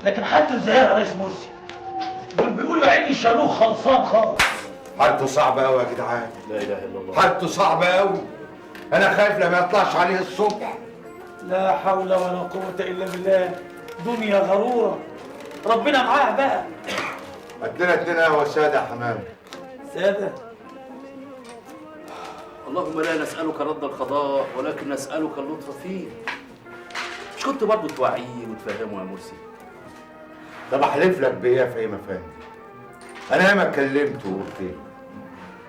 لكن حالته ازاي يا ريس مرسي؟ دول بيقولوا يا عيني شالوه خلصان خالص. حالته صعبة قوي يا جدعان. لا اله الا الله. حالته صعبة قوي. أنا خايف لما يطلعش عليه الصبح. لا حول ولا قوة إلا بالله. دنيا غرورة. ربنا معاه بقى. ادينا اتنين قهوة سادة يا حمام. سادة؟ اللهم لا نسألك رد القضاء ولكن نسألك اللطف فيه. مش كنت برضه توعيه وتفهمه يا مرسي؟ طب احلف لك بإيه يا فهيم افندي؟ أنا ياما اتكلمت وقلت له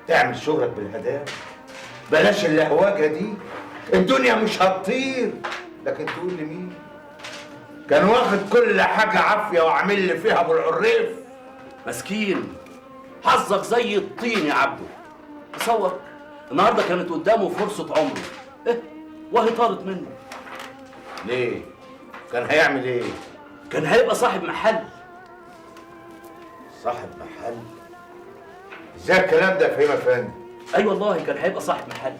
تعمل شغلك بالهداوة. بلاش اللهوجة دي. الدنيا مش هتطير. لكن تقول لي مين؟ كان واخد كل حاجة عافية وعامل لي فيها ابو العريف. مسكين حظك زي الطين يا عبده. تصور النهارده كانت قدامه فرصه عمره، ايه وهي طارت منه. ليه؟ كان هيعمل ايه؟ كان هيبقى صاحب محل. صاحب محل؟ ازاي الكلام ده يا فهيم افندي؟ اي والله كان هيبقى صاحب محل.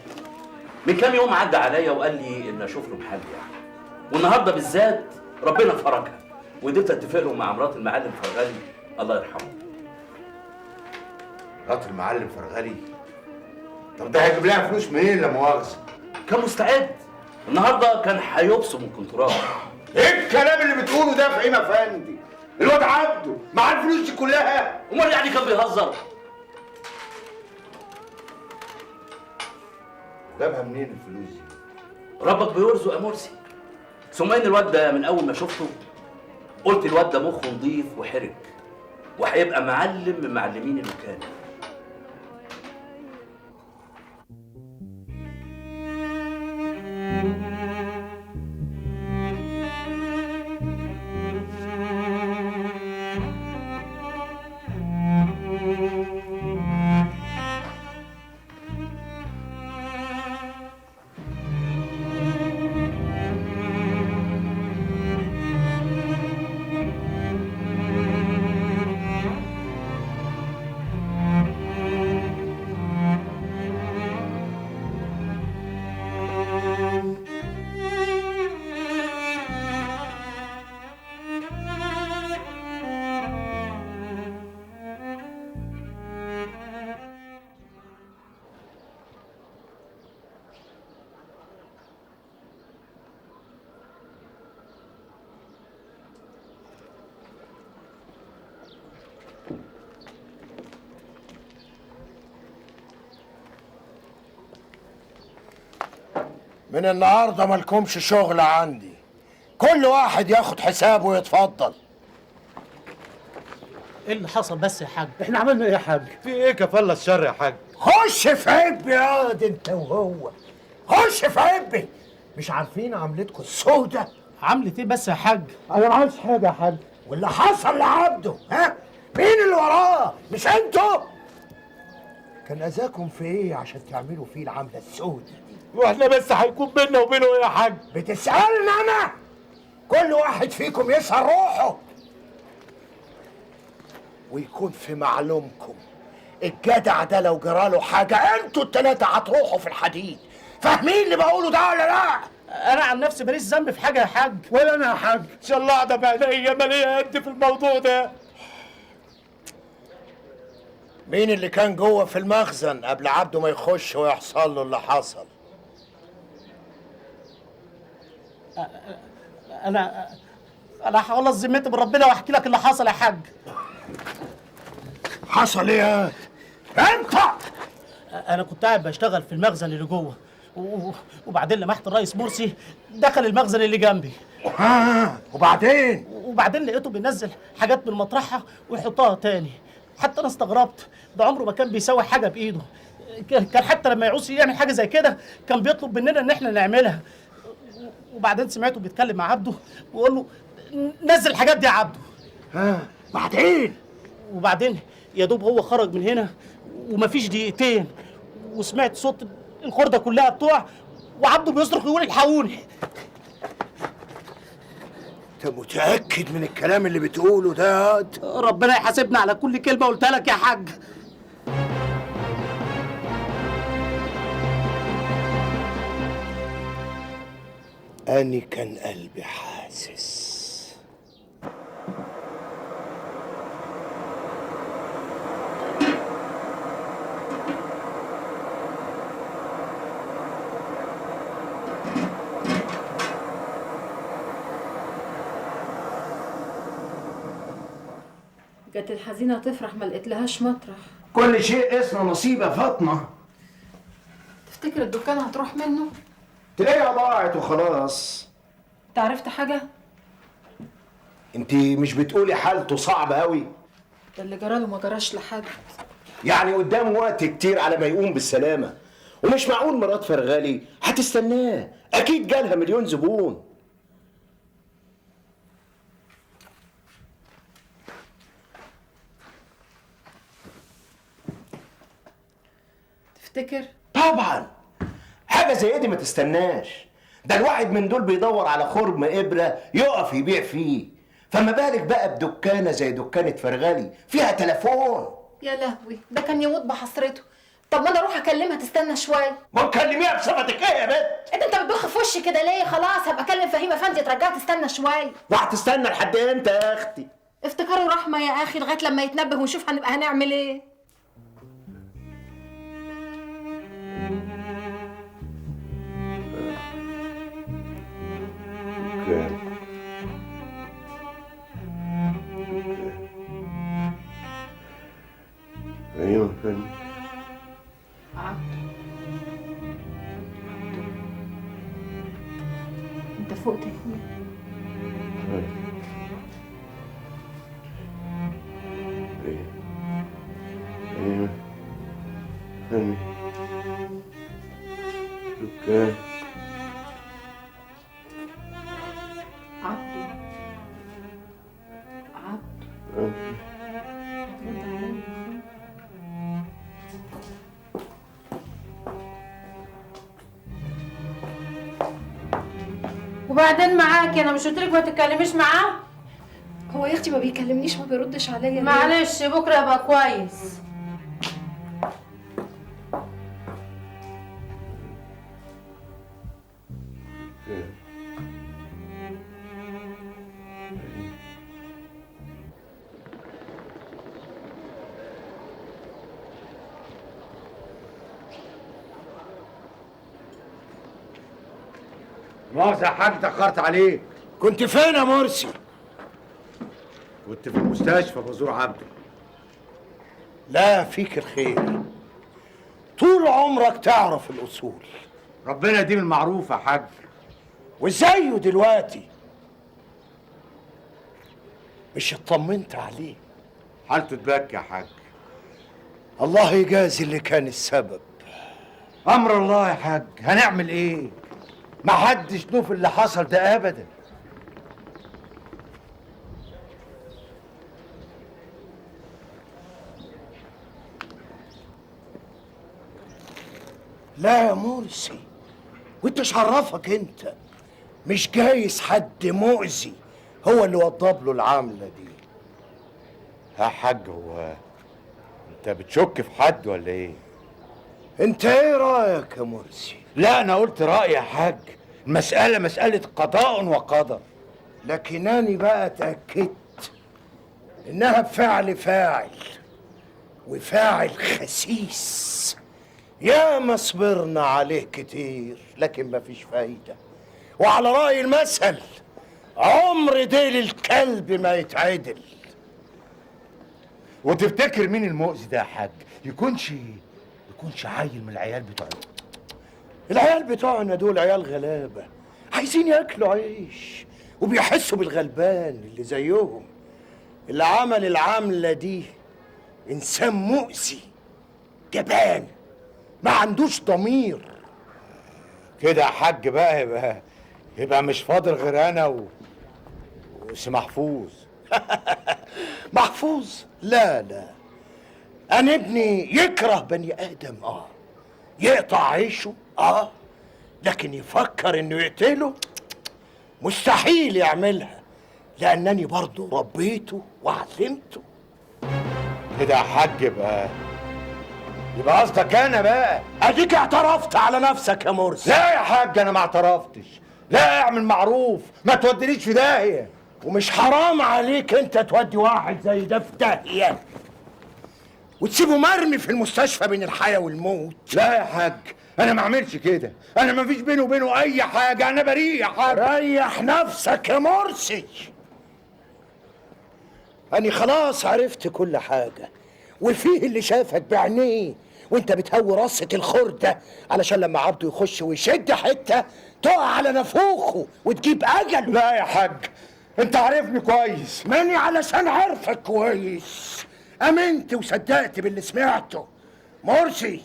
من كام يوم عدى عليا وقال لي ان اشوف له محل يعني. والنهارده بالذات ربنا فرجها وقدرت اتفق له مع مرات المعلم فرغلي الله يرحمه. مرات المعلم فرغلي؟ طب ده هيجيب لها فلوس منين لا مؤاخذه؟ كان مستعد. النهارده كان هيبصم الكنترول. ايه الكلام اللي بتقوله ده يا فهيم افندي؟ الواد عبده معاه الفلوس دي كلها؟ امال يعني كان بيهزر؟ جابها منين الفلوس دي؟ ربك بيرزق يا مرسي. ثم ان الواد ده من اول ما شفته قلت الواد ده مخه نضيف وحرج وهيبقى معلم من معلمين المكان. من النهارده مالكمش شغل عندي. كل واحد ياخد حسابه ويتفضل. ايه اللي حصل بس يا حاج؟ احنا عملنا ايه يا حاج؟ في ايه كفالة الشر يا حاج؟ خش في عبي ياض انت وهو. خش في عبي. مش عارفين عملتكم السودة؟ عملت ايه بس يا حاج؟ انا ما عملتش حاجه يا حاج. واللي حصل لعبده ها؟ مين اللي وراه؟ مش انتوا؟ كان اذاكم في ايه عشان تعملوا فيه العملة السودة دي؟ واحنا بس هيكون بينا وبينه ايه يا حاج؟ بتسألني انا؟ كل واحد فيكم يسأل روحه ويكون في معلومكم الجدع ده لو جراله حاجة انتوا التلاتة هتروحوا في الحديد. فاهمين اللي بقوله ده ولا لا؟ انا عن نفسي ماليش ذنب في حاجه يا حاج. ولا انا يا حاج. ان شاء الله قاعده بعينيا ماليه قد في الموضوع ده. مين اللي كان جوه في المخزن قبل عبده ما يخش ويحصل له اللي حصل؟ انا هخلص ذمتي بربنا واحكي لك اللي حصل يا حاج. حصل ايه؟ انت انا كنت قاعد بشتغل في المخزن اللي جوه وبعدين لمحت الرئيس مرسي دخل المخزن اللي جنبي. وبعدين لقيته بينزل حاجات من مطرحها ويحطها تاني. حتى انا استغربت، ده عمره ما كان بيسوي حاجه بايده. كان حتى لما يعوز يعمل حاجه زي كده كان بيطلب مننا ان احنا نعملها. وبعدين سمعته بيتكلم مع عبده ويقول له نزل الحاجات دي يا عبده. وبعدين يا دوب هو خرج من هنا ومفيش دقيقتين وسمعت صوت الخرده كلها بتوع وعبده بيصرخ يقول الحقوني. انت متأكد من الكلام اللي بتقوله ده؟ ربنا يحاسبنا على كل كلمه قلتها لك يا حاج. أني كان قلبي حاسس. كانت الحزينة تفرح ما لقيتلهاش مطرح. كل شيء اسمه نصيب يا فاطمة. تفتكر الدكان هتروح منه؟ تلاقيها ضاعت وخلاص. انت عرفت حاجة؟ انت مش بتقولي حالته صعبة قوي؟ ده اللي جراله ما جراش لحد. يعني قدامه وقت كتير على ما يقوم بالسلامة، ومش معقول مرات فرغالي هتستناه، أكيد جالها مليون زبون. تفتكر؟ طبعا حاجه زي دي ما تستناش، ده الواحد من دول بيدور على خرم ابره يقف يبيع فيه، فما بالك بقى بدكانه زي دكانه فرغلي فيها تليفون. يا لهوي، ده كان يموت بحسرته. طب ما انا اروح اكلمها تستنى شويه. ما تكلميها بصفتك ايه يا بنت؟ انت بتبخ في وشي كده ليه؟ خلاص هبقى اكلم فهيم افندي ترجعها تستنى شويه. وهتستنى لحد امتى يا اختي؟ افتكروا رحمه يا اخي لغايه لما يتنبه ونشوف هنبقى هنعمل ايه. ايوه فندم. انت فقت يا اخويا؟ ايوه فندم. دكان عبده عبده رد عليا يا اخويا. وبعدين معاكي، انا مش قلت لك ما تتكلميش معاه؟ هو يا اختي ما بيكلمنيش ما بيردش عليا ليه؟ معلش بكره يبقى كويس. مؤاخذة يا حاج اتأخرت عليك. كنت فين يا مرسي؟ كنت في المستشفى بزور عبده. لا فيك الخير، طول عمرك تعرف الأصول. ربنا يديم المعروف يا حاج. وزيه دلوقتي مش اطمنت عليه؟ حالته تبكي يا حاج. الله يجازي اللي كان السبب. أمر الله يا حاج، هنعمل إيه؟ ما حدش له في اللي حصل ده أبدا. لا يا مرسي، وانت ايش عرفك انت؟ مش جايز حد مؤذي هو اللي وضب له العملة دي. يا حاج هو أنت بتشك في حد ولا إيه؟ انت ايه رأيك يا مرسي؟ لا أنا قلت رأيي يا حاج، المسألة مسألة قضاء وقدر. لكنني بقى اتأكدت انها بفعل فاعل، وفاعل خسيس. يا ما صبرنا عليه كتير لكن مفيش فايدة، وعلى رأي المثل عمر ديل الكلب ما يتعدل. وتفتكر مين المؤذي ده يا حاج؟ يكونش عيل من العيال بتوعنا. العيال بتوعنا دول عيال غلابة عايزين ياكلوا عيش وبيحسوا بالغلبان اللي زيهم. اللي عمل العملة دي إنسان مؤذي جبان ما عندوش ضمير. كده يا حاج بقى يبقى مش فاضل غير أنا وسي محفوظ. محفوظ؟ لا لا، أنا ابني يكره بني آدم يقطع عيشه لكن يفكر إنه يقتله مستحيل يعملها، لأنني برضه ربيته وعلمته. كده يا حاج يبقى قصدك انا بقى. اديك اعترفت على نفسك يا مرسي. لا يا حاج انا ما اعترفتش. لا اعمل معروف، ما تودينيش في داهيه. ومش حرام عليك انت تودي واحد زي ده في داهيه وتسيبه مرمي في المستشفى بين الحياه والموت؟ لا يا حاج انا ما اعملش كده، انا ما فيش بيني وبينه اي حاجه، انا بريء يا حاج. ريح نفسك يا مرسي، أنا خلاص عرفت كل حاجة، وفيه اللي شافك بعينيه وانت بتهوي رصة الخردة علشان لما عبده يخش ويشد حتة تقع على نافوخه وتجيب أجله. لا يا حاج انت عارفني كويس. ماني علشان عارفك كويس امنت وصدقت باللي سمعته. مرسي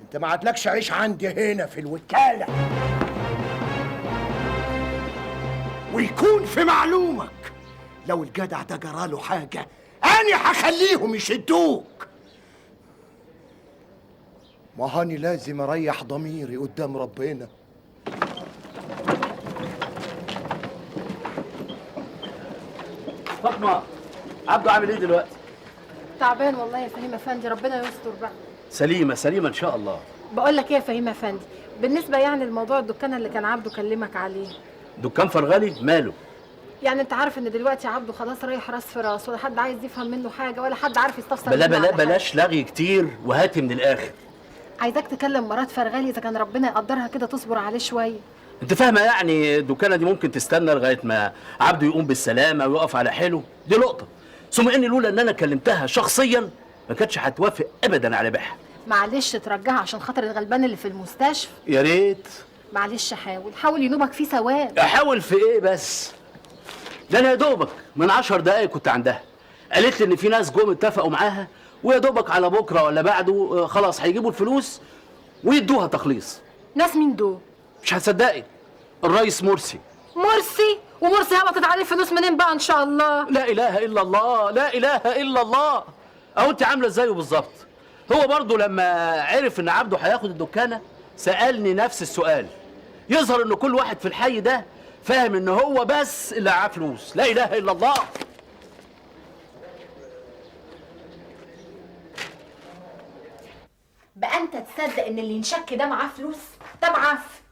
انت ما عادلكش عيش عندي هنا في الوكالة، ويكون في معلومك لو الجدع ده جراله حاجة أنا هخليهم يشدوك. ما هاني لازم اريح ضميري قدام ربنا. فاطمه، عبده عامل ايه دلوقتي؟ تعبان والله يا فهيم افندي، ربنا يستر بقى. سليمه سليمه ان شاء الله. بقول لك ايه يا فهيم افندي، بالنسبه يعني لموضوع الدكان اللي كان عبده كلمك عليه، دكان فرغلي ماله؟ يعني انت عارف ان دلوقتي عبده خلاص رايح راس في راس، ولا حد عايز يفهم منه حاجه ولا حد عارف يستفسر بلا منه بلا على حاجة. بلاش لغي كتير وهاتي من الاخر. عايزاك تكلم مرات فرغلي اذا كان ربنا يقدرها كده تصبر عليه شويه. انت فاهمه يعني الدكانه دي ممكن تستنى لغايه ما عبده يقوم بالسلامه ويقف على حيله؟ دي نقطه. ثم ان لولا ان انا كلمتها شخصيا ما كانتش هتوافق ابدا على بيعها. معلش ترجعها عشان خاطر الغلبان اللي في المستشفى. يا ريت. معلش حاول ينوبك فيه ثواب. احاول في ايه بس؟ ده انا يا دوبك من 10 دقايق كنت عندها، قالت لي ان في ناس جم اتفقوا معاها ويا دوبك على بكره ولا بعده خلاص هيجيبوا الفلوس ويدوها تخليص. ناس مين دول؟ مش هتصدقي، الرئيس مرسي. مرسي؟ ومرسي هبطت عليه فلوس منين بقى ان شاء الله؟ لا اله الا الله، لا اله الا الله. اهو انت عامله زيه بالظبط. هو برضه لما عرف ان عبده هياخد الدكانه سالني نفس السؤال. يظهر ان كل واحد في الحي ده فاهم ان هو بس اللي معاه فلوس. لا اله الا الله. بقى انت تصدق ان اللي ينشك ده معاه فلوس؟ ده معاف.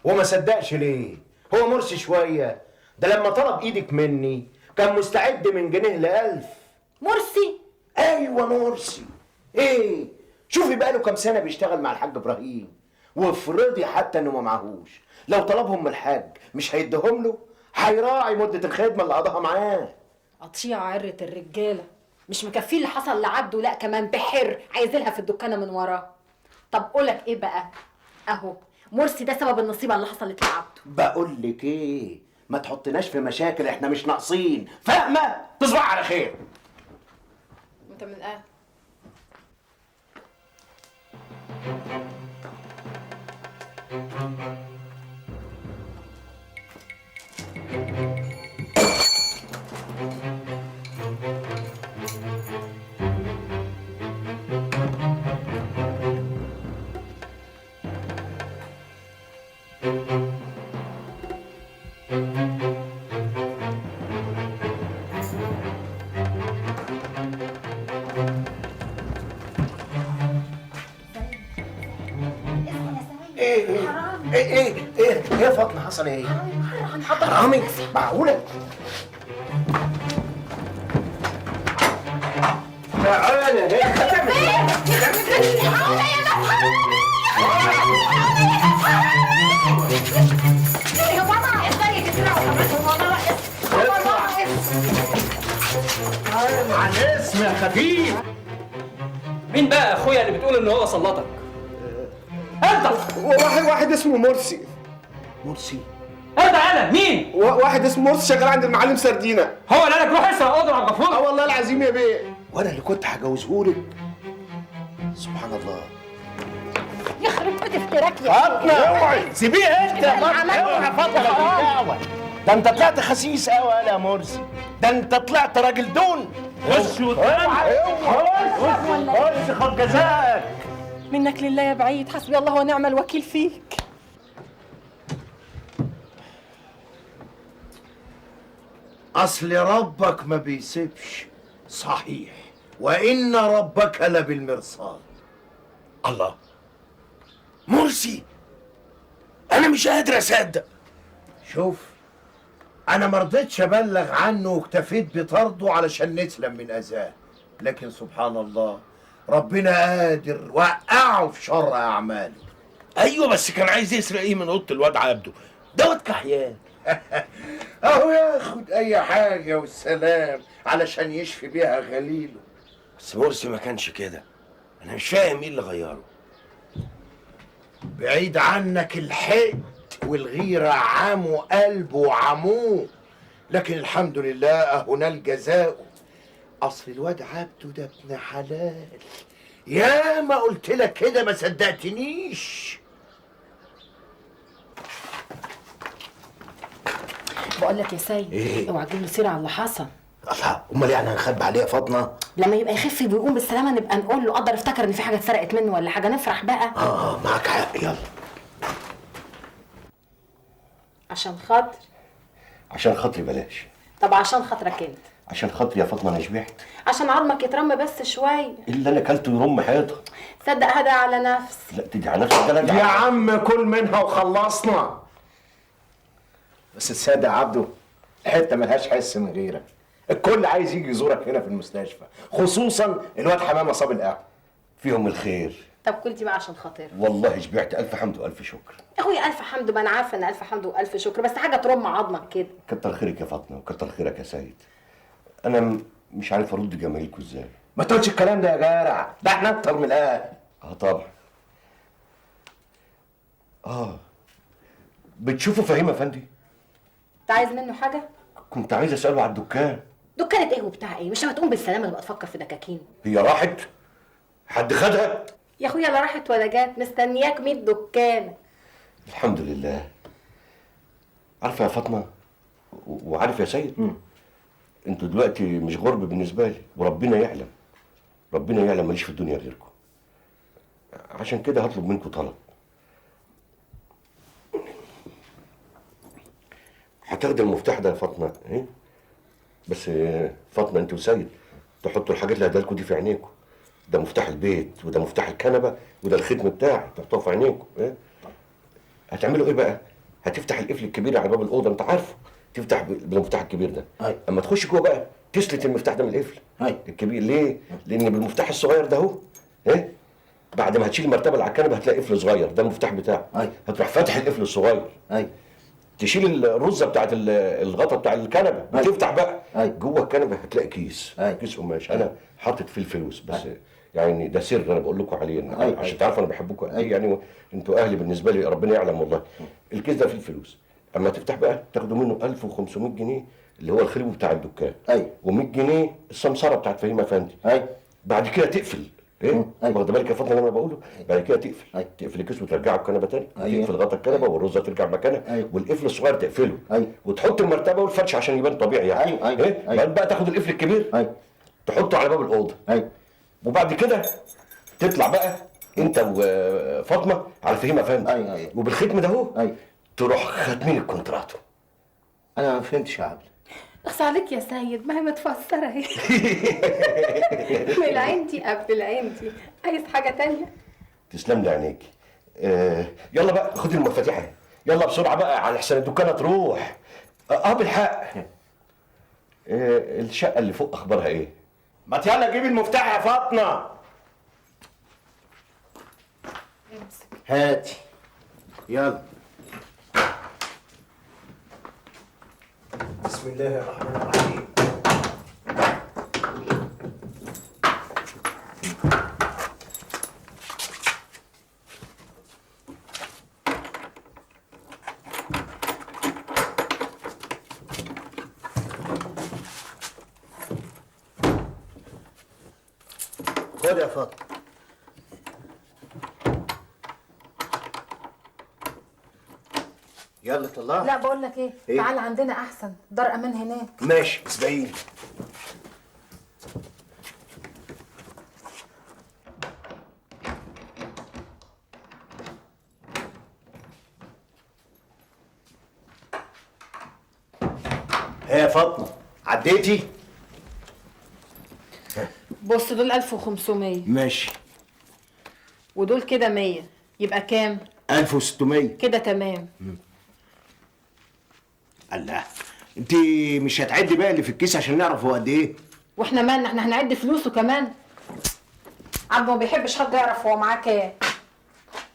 وما صدقش ليه؟ هو مرسي شويه، ده لما طلب ايدك مني كان مستعد من جنيه ل1000. مرسي؟ ايوه مرسي. ايه؟ شوفي بقاله كام سنه بيشتغل مع الحاج ابراهيم، وافرضي حتى انه ما معهوش، لو طلبهم من الحاج مش هيديهم له؟ هيراعي مده الخدمه اللي قضاها معاه. قطيع عرة الرجاله، مش مكفيه اللي حصل لعبده، لا كمان بحر عايزينها في الدكانه من وراه. طب قولك ايه بقى، اهو مرسي ده سبب النصيبه اللي حصلت لعبده. بقول لك ايه، ما تحطناش في مشاكل، احنا مش ناقصين، فاهمه؟ تصبح على خير. انت من ايه؟ ايه يا فاطمه حصل ايه؟ حرامي؟ معقوله؟ تعالى هتعمل ايه؟ يا بابا ازاي تسرقوا؟ عن اسم يا خفيف. مين بقى اخويا اللي بتقول ان هو سلطك؟ انت واحد اسمه مرسي. مرسي؟ انت انا مين؟ واحد اسمه مرسي شغال عند المعلم سردينه. هو اللي قالك روح اسرق اوضه عبد الغفور؟ والله العظيم يا بيه. وانا اللي كنت هجوزهولك؟ سبحان الله. يخرب بيت افتراك يا فاطمه اوعي سيبيه انت يا فاطمه. اوعي فاطمه، ده انت طلعت خسيس قوي يا مرسي، ده انت طلعت راجل دون. خش اوعي خش خد جزاك. منك لله يا بعيد، حسبي الله ونعم الوكيل فيك. اصل ربك ما بيسيبش. صحيح، وان ربك لبالمرصاد. الله، مرسي انا مش قادر اصدق. شوف، انا ما رضيتش ابلغ عنه واكتفيت بطرده علشان نسلم من اذاه، لكن سبحان الله ربنا قادر وقعه في شر اعماله. ايوه بس كان عايز يسرق ايه من اوضه الواد عبده؟ ده واد كحيان. اهو ياخد اي حاجه والسلام علشان يشفي بيها غليله. بس مرسي ما كانش كده، انا مش فاهم ايه اللي غيره. بعيد عنك الحقد والغيره عموا قلبه وعموه، لكن الحمد لله اهنا الجزاء. اصل الواد عبده ده ابن حلال، يا ما قلت لك كده ما صدقتنيش. بقول لك يا سيد، إيه؟ اوعى تجيب له سيره على اللي حصل. الله، امال يعني هنخبي عليه يا فاطمه؟ لما يبقى يخف ويقوم بالسلامه نبقى نقول له قدر افتكر ان في حاجه اتسرقت منه ولا حاجه، نفرح بقى. معاك حق. يلا عشان خاطر. عشان خاطري بلاش. طب عشان خاطرك انت. عشان خاطري يا فاطمه انا شبعت. عشان عظمك يترمى بس شويه. اللي انا اكلته يرم حيطه. تصدق هذا على نفس. لا تدي على نفسك ده. يا عم كل منها وخلصنا. بس الساده عبده الحته ملهاش حس من غيرك. الكل عايز يجي يزورك هنا في المستشفى، خصوصا الواد حمامه صاب القهوه. فيهم الخير. طب كنتي بقى عشان خاطر. والله شبعت، الف حمد والف شكر. يا اخويا الف حمد، ما انا عارفه ان الف حمد والف شكر، بس حاجه ترم عظمك كده. كتر خيرك يا فاطمه وكتر خيرك يا سيد. انا مش عارف ارد جمايلكوا ازاي. ما تقولش الكلام ده يا جارع، ده احنا اكتر من الاهل. طبعا. بتشوفوا فهيم افندي؟ انت عايز منه حاجه؟ كنت عايز اساله على الدكان. دكانة ايه وبتاع ايه؟ مش لما تقوم بالسلامه تبقى تفكر في دكاكين. هي راحت؟ حد خدها؟ يا اخويا لا راحت ولا جات، مستنياك 100 دكانه. الحمد لله. عارفه يا فاطمه وعارف يا سيد، انتوا دلوقتي مش غرب بالنسبه لي، وربنا يعلم، ربنا يعلم ماليش في الدنيا غيركم. عشان كده هطلب منكم طلب. هتاخد المفتاح ده يا فاطمه، ايه؟ بس فاطمه انت وسيد تحطوا الحاجات اللي هديها لكم دي في عينيكم. ده مفتاح البيت، وده مفتاح الكنبه، وده الختم بتاعي، تحطوه في عينيكم. ايه؟ هتعملوا ايه بقى؟ هتفتح القفل الكبير على باب الاوضه، انت عارفه، تفتح بالمفتاح الكبير ده. اما تخش جوه بقى تسلت المفتاح ده من القفل الكبير. ليه؟ لان بالمفتاح الصغير ده اهو، ايه؟ بعد ما هتشيل المرتبه اللي على الكنبه هتلاقي قفل صغير، ده المفتاح بتاعه. هتروح فاتح القفل الصغير. تشيل الرزه بتاعت الغطا بتاع الكنبه وتفتح بقى. جوه الكنبه هتلاقي كيس، كيس قماش انا حاطط فيه الفلوس بس. يعني ده سر انا بقول لكم عليه عشان تعرفوا انا بحبكم قد ايه. يعني انتوا اهلي بالنسبه لي، ربنا يعلم والله. الكيس ده فيه الفلوس، اما تفتح بقى تاخدوا منه 1500 جنيه اللي هو الخلو بتاع الدكان، و100 جنيه السمسره بتاعت فهيم افندي. بعد كده تقفل. ايه؟ واخد بالك يا فاطمه اللي انا بقوله؟ بعد كده تقفل. تقفل الكيس وترجعه الكنبه تاني. تقفل غطا الكنبه والرزه ترجع مكانها، والقفل الصغير تقفله. وتحط المرتبه والفرش عشان يبان طبيعي يعني. ايه؟ بعد بقى تاخد القفل الكبير تحطه على باب الاوضه. وبعد كده تطلع بقى انت وفاطمه على فهيم افندي. وبالختم ده اهو تروح ختمين الكونتراتو. انا ما فهمتش يا عبد. اخص عليك يا سيد، ما هي متفسره اهي. من عندي قبل عندي، عايز حاجه تانية؟ تسلم لي عينيك. يلا بقى خدي المفاتيح اهي، يلا بسرعه بقى على حسن الدكانه تروح. بالحق. الشقه اللي فوق اخبارها ايه؟ ما يلا جيب المفتاح يا فاطمه. هاتي يلا. بسم الله الرحمن الرحيم. خد يا فاطمه. يلا طلع. لا بقول لك ايه؟ تعال عندنا احسن، دار امان هناك. ماشي اسبقيني. ايه يا فاطمه عديتي؟ بص دول 1500 ماشي. ودول كده 100، يبقى كام؟ 1600 كده تمام. الله، انت مش هتعدي بقى اللي في الكيس عشان نعرف هو قد ايه؟ واحنا مالنا؟ احنا هنعد فلوسه كمان. عبده ما بيحبش حد يعرف هو معاه كام.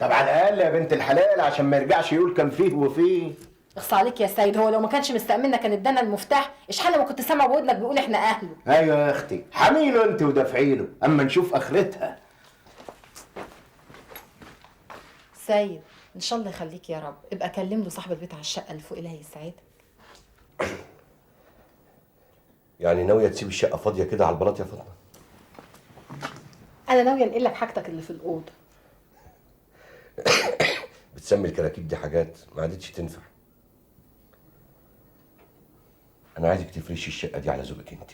طب على الاقل يا بنت الحلال عشان ما يرجعش يقول كان فيه وفيه. اخص عليك يا سيد، هو لو ما كانش مستأمننا كان ادانا المفتاح. اشحال ما كنت سامع بودنك بيقول احنا اهله. ايوه يا اختي، حميله انت ودافعي له اما نشوف اخرتها. سيد ان شاء الله يخليك يا رب، ابقى كلم له صاحب البيت على الشقه اللي فوق، الله يسعدك. يعني ناويه تسيب الشقه فاضيه كده على البلاط يا فاطمه؟ انا ناويه انقل لك حاجتك اللي في الاوضه. بتسمي الكراكيب دي حاجات ما عادتش تنفع. انا عايزك تفرشي الشقه دي على ذوقك انت.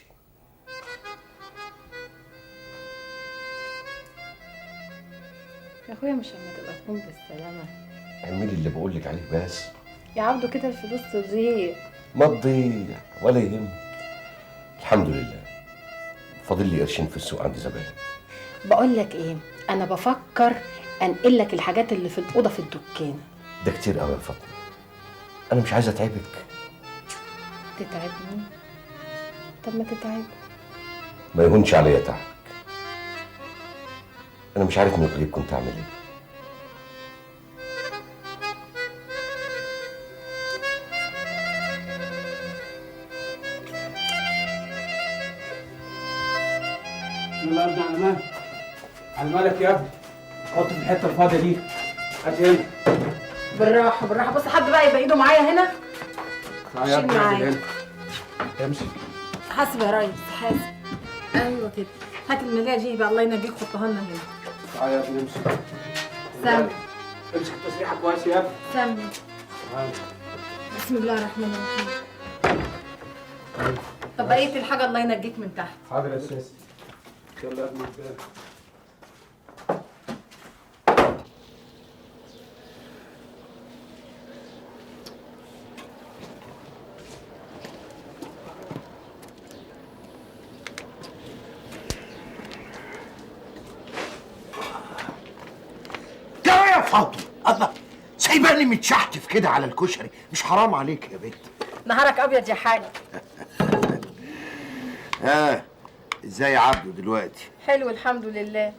يا اخويا مش لما تبقى تكون بالسلامه. اعملي اللي بقول لك عليه بس. يا عبدو كده الفلوس تضيع. ما تضيع ولا يهمك. الحمد لله فاضل لي قرشين في السوق عند زباين. بقول لك ايه، انا بفكر انقل لك الحاجات اللي في الاوضه في الدكان. ده كتير قوي يا فاطمه، انا مش عايز اتعبك. تتعبني؟ طب ما تتعب. ما يهونش عليا تعبك. انا مش عارف من غيرك كنت اعمل ايه. يلا ابدا على مالك. على مالك يا ابني. حط في الحته الفاضيه دي. هات هنا. بالراحه بالراحه، بص حد بقى يبقى ايده معايا هنا. تعالى يا ابني شيل معايا. هنا. امسك. حاسب يا ريس حاسب. ايوه كده. هات الملايه دي بقى الله ينجيك، حطها لنا هنا. تعالى يا ابني امسك. سامي امسك التسريحه كويس يا ابني. سامي. تعالى. بسم الله الرحمن الرحيم. طب بقية الحاجة الله ينجيك من تحت. حاضر يا استاذ. يلا يا ابني. يا فاطمه الله، سايباني متشحتف كده على الكشري، مش حرام عليك يا بنت؟ نهارك ابيض يا حاج. ازاي يا عبده دلوقتي؟ حلو الحمد لله.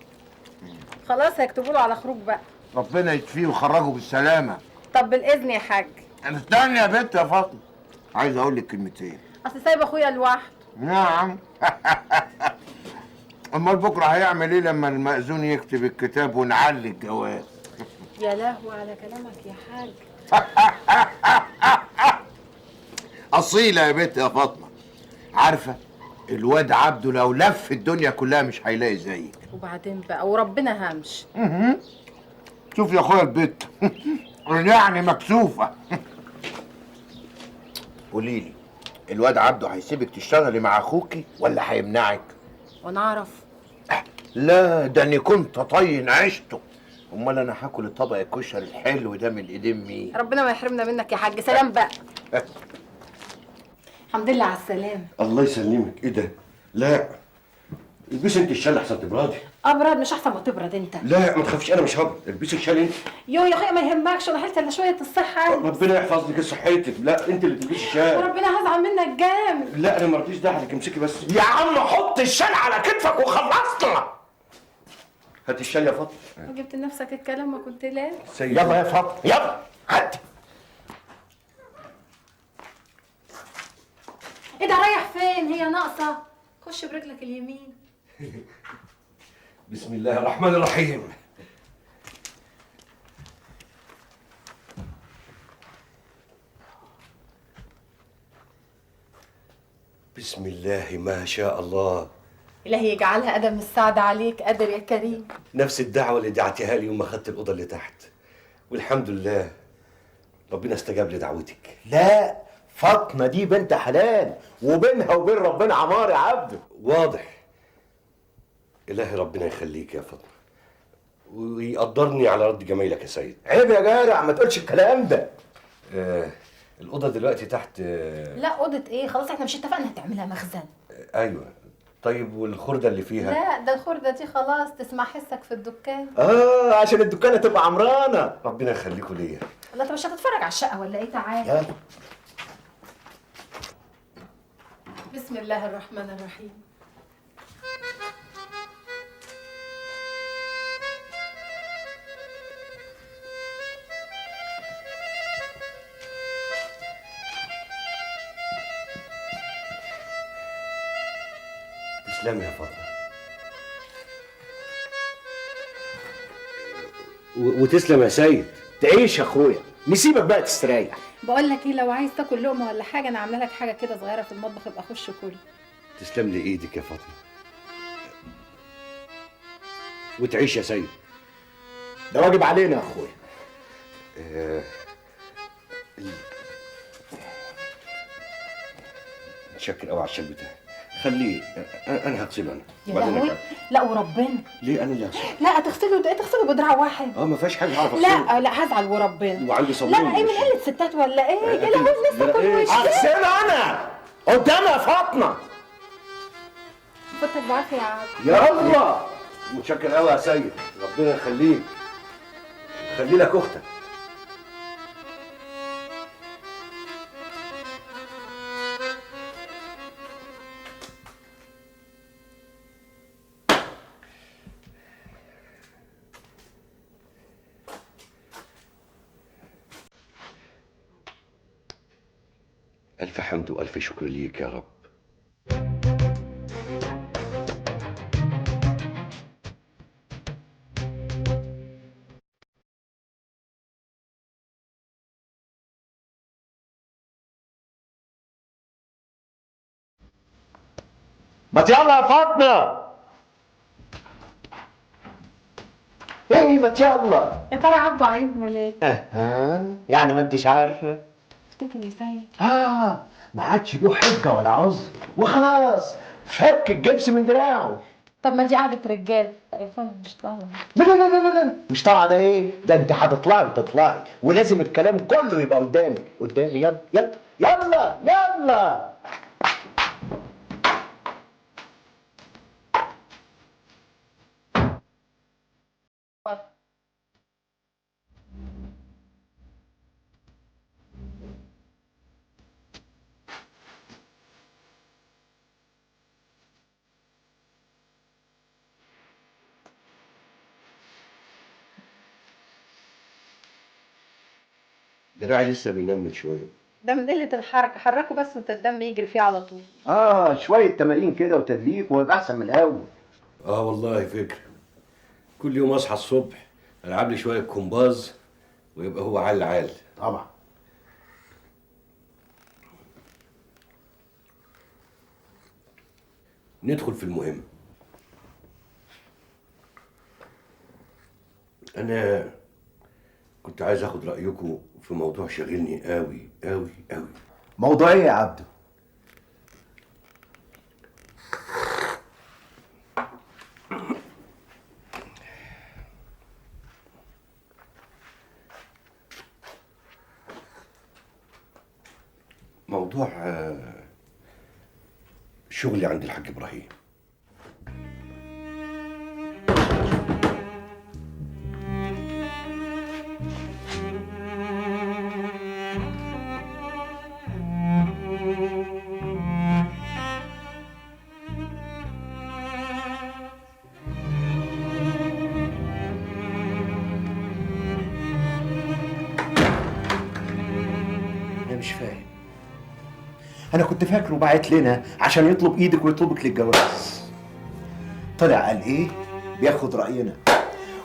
خلاص هيكتبوا له على خروج بقى. ربنا يكفيه ويخرجه بالسلامه. طب بالاذن يا حاج. انا استني يا بنت يا فاطمه، عايز اقول لك كلمتين. اصل سايب اخويا لوحده. نعم. امال بكره هيعمل ايه لما المأذون يكتب الكتاب ونعلي الجواب؟ يا لهوي على كلامك يا حاج. اصيله يا بنت يا فاطمه. عارفه الواد عبده لو لف الدنيا كلها مش هيلاقي زيك. وبعدين بقى وربنا همش. شوف يا اخويا البت. يعني مكسوفه. قولي لي الواد عبده هيسيبك تشتغلي مع اخوكي ولا هيمنعك؟ وانا اعرف. لا ده اني كنت طين عشته. امال انا هاكل الطبق الكشري الحلو ده من ايدين مين؟ ربنا ما يحرمنا منك يا حاج. سلام بقى. الحمد لله على السلامة. الله يسلمك. ايه ده؟ لا البسي انت الشال احسن تبردي. ابرد مش احسن ما تبرد انت. لا ما تخافيش انا مش هبرد، البسي الشال انت. يا اخويا ما يهمكش، انا حلت الا شويه الصحه. ربنا يحفظ لك صحتك. لا انت اللي تلبسي الشال. وربنا هزعل منك جامد. لا انا ما رضيتش دعلك، امسكي بس. يا عم حط الشال على كتفك وخلصنا. هات الشال يا فاطمه. جبت لنفسك الكلام ما كنت لا. يلا يا فاطمه يلا هات. ايه ده رايح فين؟ هي ناقصه. خش برجلك اليمين. بسم الله الرحمن الرحيم. بسم الله ما شاء الله. الهي يجعلها قدم السعد عليك. قادر يا كريم. نفس الدعوة اللي دعتها لي يوم ما خدت الأوضة اللي تحت، والحمد لله ربنا استجاب لدعوتك. لا فاطمه دي بنت حلال، وبينها وبين ربنا عمار يا عبده. واضح. إلهي ربنا يخليك يا فاطمة ويقدرني على رد جمايلك يا سيد. عيب يا جارع ما تقولش الكلام ده. الأوضة دلوقتي تحت. لا اوضه ايه؟ خلاص احنا مش اتفقنا هتعملها مخزن. أيوه. طيب والخردة اللي فيها؟ لا ده الخرده دي خلاص تسمع حسك في الدكان. عشان الدكانه تبقى عمرانه. ربنا يخليكوا ليا. لا انت مش هتتفرج على الشقه ولا ايه؟ تعالى. يلا. بسم الله الرحمن الرحيم. تسلمي يا فاطمة. وتسلم يا سيد. تعيش يا اخويا، نسيبك بقى تستريح. بقول لك ايه، لو عايز تاكل لقمه ولا حاجه انا عامله لك حاجه كده صغيره في المطبخ، ابقى خش كل. تسلم لي ايدك يا فاطمة. وتعيش يا سيد. ده واجب علينا يا اخويا. متشكر قوي على الشال بتاعي. خليه، انا هغسله انا. يا بعدين لهوي، أرجع. لا وربنا. ليه انا اللي هغسله؟ لا تغسله بدراع واحد. ما فيهاش حاجه هعرف اغسله. لا هزعل وربنا. وعندي صابون. لا ايه من قله ستات ولا ايه؟ ايه لهوي لسه كل وش. اغسله انا قدام يا فاطمه. فتك بعافيه يا عم. يلا متشكر قوي يا سيد، ربنا يخليك. خلي لك اختك. ألف حمد وألف شكر ليك يا رب. ما يلا يا فاطمه. ايه ما يلا. يا ترى عبده عايزنا ليه؟ يعني ما انتش عارفه. افتكر يا سيد. ما عادش له حجه ولا عذر وخلاص فك الجبس من دراعه. طب ما دي قعدة رجال. مش طالعة. لا مش طالعه. ده ايه؟ ده انت هتطلعي ولازم الكلام كله يبقى قدامي. يلا. دراعي لسه بينام من شويه. ده من قلة الحركة، حركه بس انت الدم يجري فيه على طول. شويه تمارين كده وتدليك ويبقى احسن من الاول. والله فكره. كل يوم اصحى الصبح العب لي شويه كومباز ويبقى هو عال. طبعا. ندخل في المهم. انا كنت عايز اخد رايكم في موضوع شاغلني قوي. موضوع ايه يا عبده؟ موضوع شغلي عند الحاج ابراهيم. مش فاهم. انا كنت فاكره باعت لنا عشان يطلب ايدك ويطلبك للجواز. طلع قال ايه؟ بياخد راينا.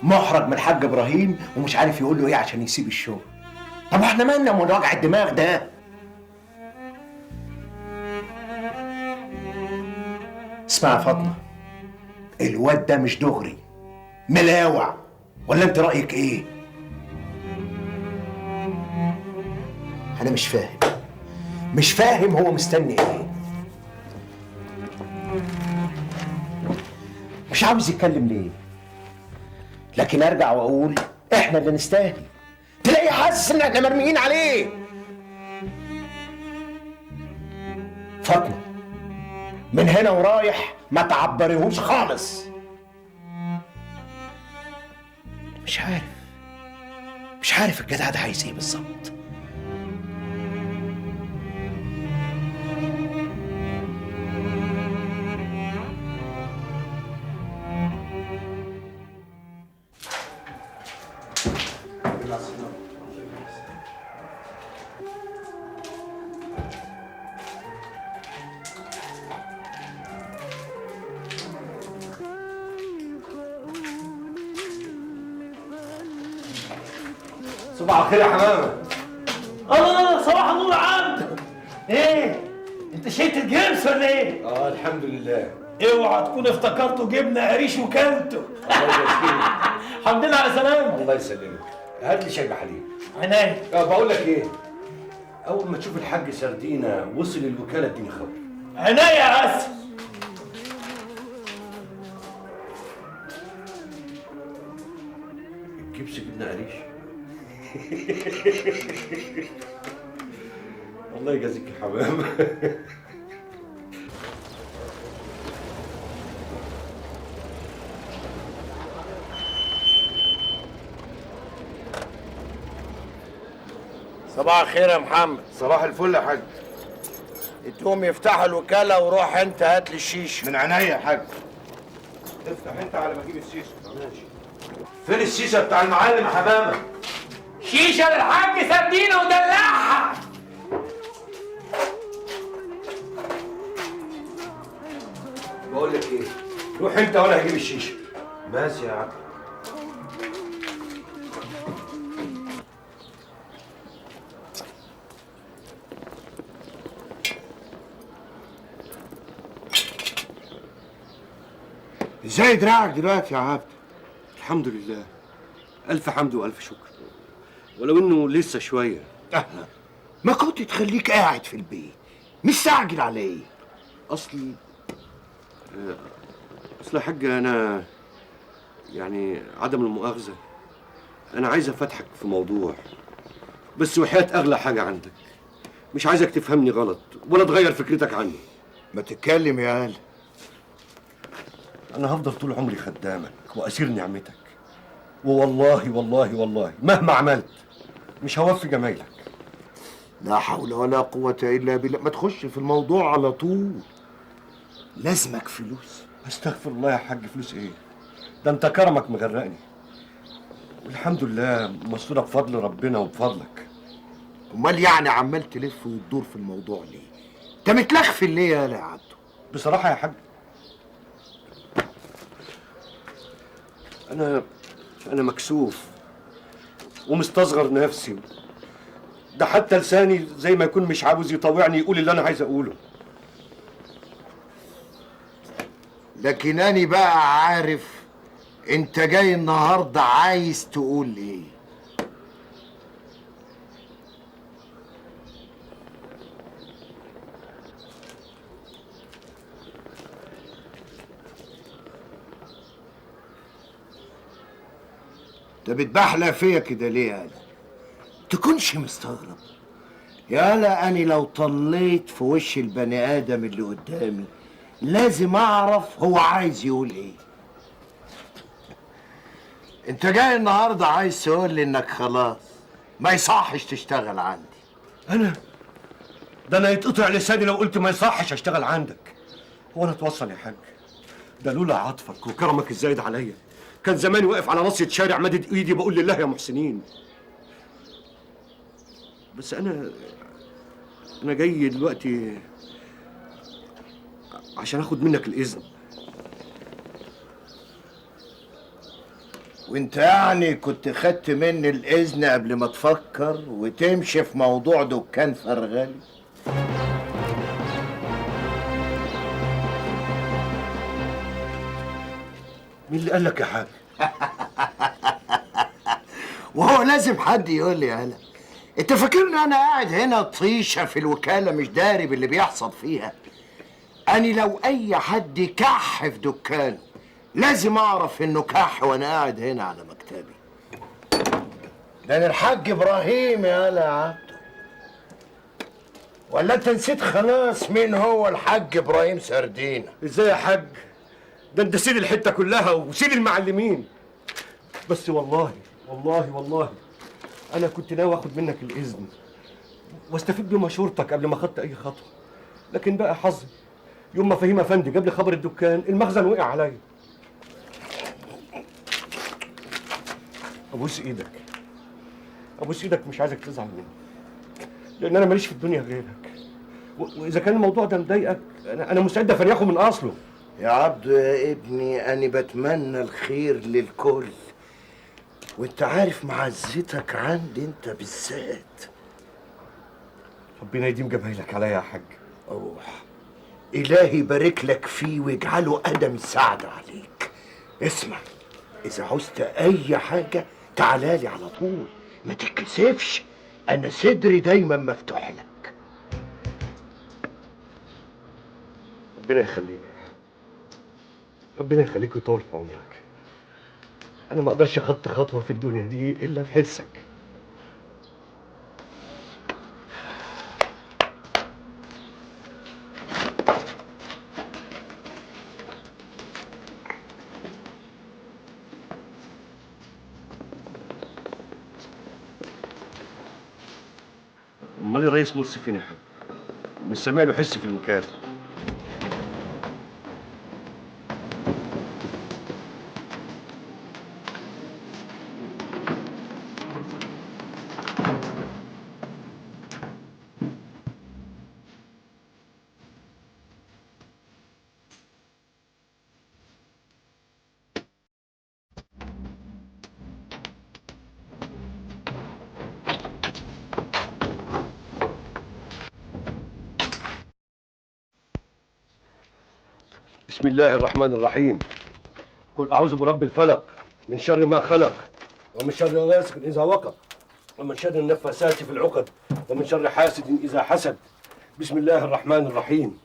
محرج من الحاج ابراهيم ومش عارف يقول له ايه عشان يسيب الشغل. طب احنا مالنا من وجع الدماغ ده؟ اسمع يا فاطمه، الواد ده مش دغري، ملاوع. ولا انت رايك ايه؟ انا مش فاهم هو مستني ايه. مش عاوز يتكلم ليه؟ لكن ارجع واقول احنا اللي نستاهل. تلاقي حاسس ان احنا مرميين عليه. فاطمه، من هنا ورايح ما تعبريهوش خالص. مش عارف الجدع ده عايز ايه بالظبط. صباح الخير يا حمامه. الله، صباح النور يا عبد. ايه انت شيت الجبس ولا ايه؟ الحمد لله. اوعى تكون افتكرته جبنه قريش وكلته. الله يسلمك. الحمد لله على سلامتك. الله يسلمك. هات لي شاي بحليب. عينيا. بقول لك ايه، اول ما تشوف الحاج سردينه وصل الوكاله اديني خبر. عينيا يا اسف. كبس جبنه قريش. الله يجازيك يا حمام. صباح الخير يا محمد. صباح الفل يا حاج. تقوم يفتحوا الوكاله وروح انت هات لي الشيشه. من عينيا يا حاج. افتح انت على ما اجيب الشيشه. ماشي. فين الشيشه بتاع المعلم يا حمامه؟ شيشه للحاج سردينه ودلعها. بقول لك ايه؟ روح انت وانا هجيب الشيشه. ماشي يا عم. ازاي دراعك دلوقتي يا عبد؟ الحمد لله، الف حمد والف شكر، ولو انه لسه شويه. ما كنت تخليك قاعد في البيت مستعجل على ايه؟ اصل يا حاج انا يعني عدم المؤاخذه، انا عايز افتحك في موضوع، بس وحياة اغلى حاجه عندك، مش عايزك تفهمني غلط ولا تغير فكرتك عني. ما تتكلم يا قال. انا هفضل طول عمري خدامك واسير نعمتك، ووالله والله والله مهما عملت مش هوفي جمايلك. لا حول ولا قوة إلا بالله. ما تخش في الموضوع على طول. لازمك فلوس. استغفر الله يا حاج، فلوس ايه؟ ده انت كرمك مغرقني، والحمد لله مستورة بفضل ربنا وبفضلك. امال يعني عمال تلف وتدور في الموضوع ليه؟ انت متلخفي ليه يا عبده؟ بصراحة يا حاج أنا مكسوف ومستصغر نفسي، ده حتى لساني زي ما يكون مش عاوز يطوعني يقول اللي أنا عايز أقوله. لكن أنا بقى عارف أنت جاي النهارده عايز تقول إيه. انت بتبحلق فيا كده ليه يالا؟ تكونش مستغرب يالا. انا لو طليت في وش البني ادم اللي قدامي لازم اعرف هو عايز يقول ايه. انت جاي النهارده عايز تقول لي انك خلاص ما يصحش تشتغل عندي. ده أنا يتقطع لساني لو قلت ما يصحش أشتغل عندك. هو أنا أتوصل يا حاج؟ ده لولا عطفك وكرمك الزايد عليا كان زماني واقف على ناصية شارع مادد ايدي بقول لله يا محسنين. بس انا جاي دلوقتي عشان اخد منك الاذن. وانت يعني كنت خدت مني الاذن قبل ما تفكر وتمشي في موضوع دكان فرغلي؟ مين اللي قال لك يا حاج؟ وهو لازم حد يقول لي يالا؟ انت فاكرني انا قاعد هنا طيشه في الوكاله مش داري باللي بيحصل فيها؟ أنا لو أي حد كح في دكانه لازم أعرف إنه كح وأنا قاعد هنا على مكتبي. ده أنا الحاج إبراهيم يا عبده. ولا أنت نسيت خلاص مين هو الحاج إبراهيم سردينة؟ إزاي يا حاج؟ ده أنت سيد الحتة كلها وسيد المعلمين. بس والله والله والله أنا كنت ناوي آخد منك الإذن واستفيد بمشورتك قبل ما خدت أي خطوة، لكن بقى حظي يوم ما فهيم أفندي جاب لي خبر الدكان المخزن وقع عليا. أبوس إيدك أبوس إيدك، مش عايزك تزعل مني لأن أنا ماليش في الدنيا غيرك، وإذا كان الموضوع ده مضايقك أنا مستعد أفريحه من أصله. يا عبده يا ابني أنا بتمنى الخير للكل، وأنت عارف معزتك عندي أنت بالذات. ربنا يديم جمايلك عليا يا حاج. روح إلهي يبارك لك فيه ويجعله قدم السعادة عليك. اسمع، إذا عوزت أي حاجة تعالالي على طول، ما تتكسفش، أنا صدري دايما مفتوح لك. ربنا يخليك ربنا يخليك ويطول في عمرك. انا ما اقدرش اخطي خطوه في الدنيا دي الا بحسك. امال الرئيس مرسي فين يا حاج؟ مش سامع له حس في الوكاله. بسم الله الرحمن الرحيم. قل أعوذ برب الفلق من شر ما خلق ومن شر غاسق إذا وقب ومن شر النفاثات في العقد ومن شر حاسد إذا حسد. بسم الله الرحمن الرحيم.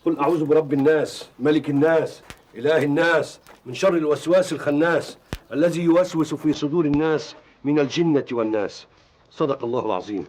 قل أعوذ برب الناس ملك الناس إله الناس من شر الوسواس الخناس الذي يوسوس في صدور الناس من الجنة والناس. صدق الله العظيم.